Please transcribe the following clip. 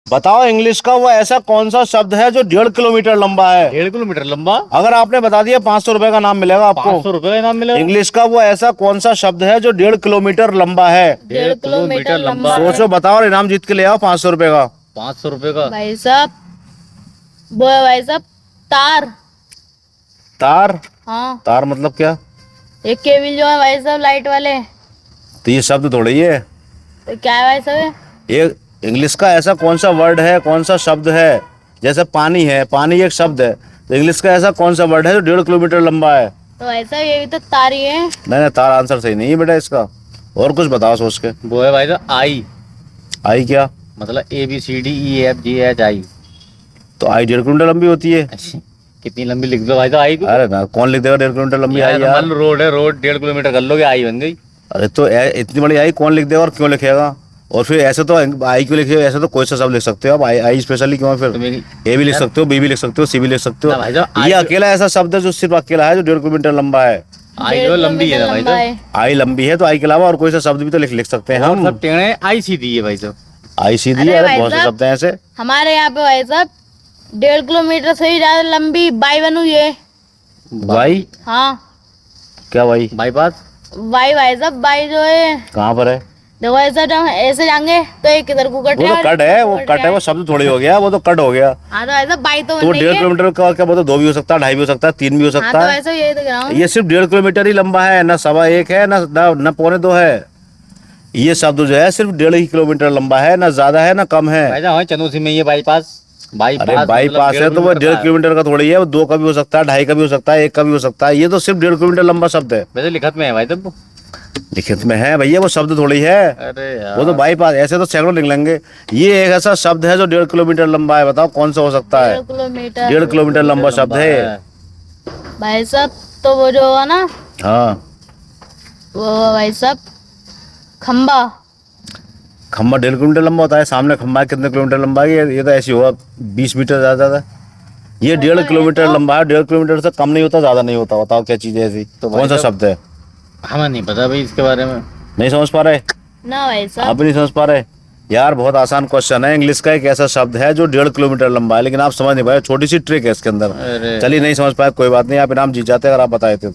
बताओ इंग्लिश का वो ऐसा कौन सा शब्द है जो 1.5 किलोमीटर लंबा है। 1.5 किलोमीटर लंबा। अगर आपने बता दिया 500 रुपए का नाम मिलेगा आपको। 500 रुपए का इनाम मिलेगा। इंग्लिश का वो ऐसा कौन सा शब्द है जो 1.5 किलोमीटर लंबा है। 1.5 किलोमीटर लंबा। सोचो बताओ और इनाम जीत के ले आओ 500 रुपए का। 500 रुपए का। भाई साहब वो है भाई साहब तार। तार? हाँ तार मतलब क्या? एक केबल जो है भाई साहब लाइट वाले। तो ये शब्द थोड़ा ही है। तो क्या है भाई साहब ये इंग्लिश का ऐसा कौन सा वर्ड है, कौन सा शब्द है? जैसे पानी है, पानी एक शब्द है, तो इंग्लिश का ऐसा कौन सा वर्ड है जो 1.5 किलोमीटर लंबा है? तो भाई साहब ये भी तो तार ही है। नहीं तार आंसर सही नहीं है बेटा इसका। और कुछ बताओ सोच के। वो है भाई साहब आई। आई क्या मतलब ABCDEFGHI। तो आई 1.5 किलोमीटर लंबी होती है। कितनी लंबी लिख दो भाई साहब आई को। अरे ना कौन लिख देगा 1.5 किलोमीटर लंबी आई यार। मान लो रोड है, रोड 1.5 किलोमीटर कर लोगे, आई बन गई। अरे तो इतनी बड़ी आई कौन लिख देगा और क्यों लिखेगा? और फिर ऐसे तो आई क्यों लिखे? ऐसे तो कोई सा शब्द लिख सकते हो आप। आई स्पेशली क्यों है फिर? ए भी लिख सकते हो, बी भी लिख सकते हो, सी भी लिख सकते ना भाई हो। साहब, ये अकेला ऐसा शब्द है जो सिर्फ अकेला है जो 1.5 किलोमीटर लंबा है। आई जो लंबी है ना भाई साहब। आई लंबी है तो आई के अलावा और कोई सा शब्द भी तो लिख सकते हैं और हम। सब टेढ़े आई सीधी है भाई साहब। आई सीधी अरे है। भाई बहुत से साहब, शब्द हैं ऐसे। हमारे यहाँ पे भाई साहब 1.5 किलोमीटर से ही ज्यादा लंबी बाई बनी हुई है। वाई? हाँ क्या वाई? बाईपास। बाई भाई साहब बाई जो है कहाँ पर है? देखो भाई साहब हम ऐसे जाएंगे तो एक इधर को कट वो तो कट है, वो कट है, वो शब्द थोड़ी हो गया, वो तो कट हो गया। हाँ तो भाई साहब बाई तो तो बन रही 1.5 है। किलोमीटर का क्या बोलते? 2 भी हो सकता है, 2.5 भी हो सकता है, 3 भी हो हाँ सकता तो है। भाई साहब यही तो कह रहा हूँ। ये सिर्फ 1.5 किलोमीटर ही लंबा है, ना 1.25 है, ना 1.25 है। ये शब्द जो है सिर्फ 1.5 किलोमीटर लंबा है, ना ज्यादा है ना कम है। भाई साहब हमारे चंदौसी में ये बाईपास। अरे बाईपास है तो वो 1.5 किलोमीटर का थोड़ी है, वो 2 का भी हो सकता है, 2.5 का भी हो सकता है, 1 का भी हो सकता है। ये तो सिर्फ 1.5 किलोमीटर लंबा शब्द है। वैसे लिखत में है भाई साहब। लिखित में है भैया, वो शब्द थोड़ी है। अरे यार वो तो बाईपास, ऐसे तो सैकड़ों लिख लेंगे। ये एक ऐसा शब्द है जो 1.5 किलोमीटर लंबा है। बताओ कौन सा हो सकता है? 1.5 किलोमीटर 1.5 किलोमीटर लंबा शब्द है। भाई साहब तो वो जो होगा ना हाँ वो होगा भाई साहब खम्बा। खम्बा 1.5 किलोमीटर लंबा होता है। सामने खम्बा कितने किलोमीटर लंबा है? ये तो ऐसी होगा 20 मीटर ज्यादा। ये 1.5 किलोमीटर लंबा है। 1.5 किलोमीटर से कम नहीं होता, ज्यादा नहीं होता। बताओ क्या चीज है ऐसी? तो कौन सा शब्द है? हमें नहीं पता भाई इसके बारे में। नहीं समझ पा रहे? ना भाई साहब आप भी नहीं समझ पा रहे यार? बहुत आसान क्वेश्चन है। इंग्लिश का एक ऐसा शब्द है जो 1.5 किलोमीटर लंबा है, लेकिन आप समझ नहीं पाए। छोटी सी ट्रिक है इसके अंदर। अरे चलिए नहीं समझ पाए कोई बात नहीं, आप इनाम जीत जाते अगर आप बताए थे तो।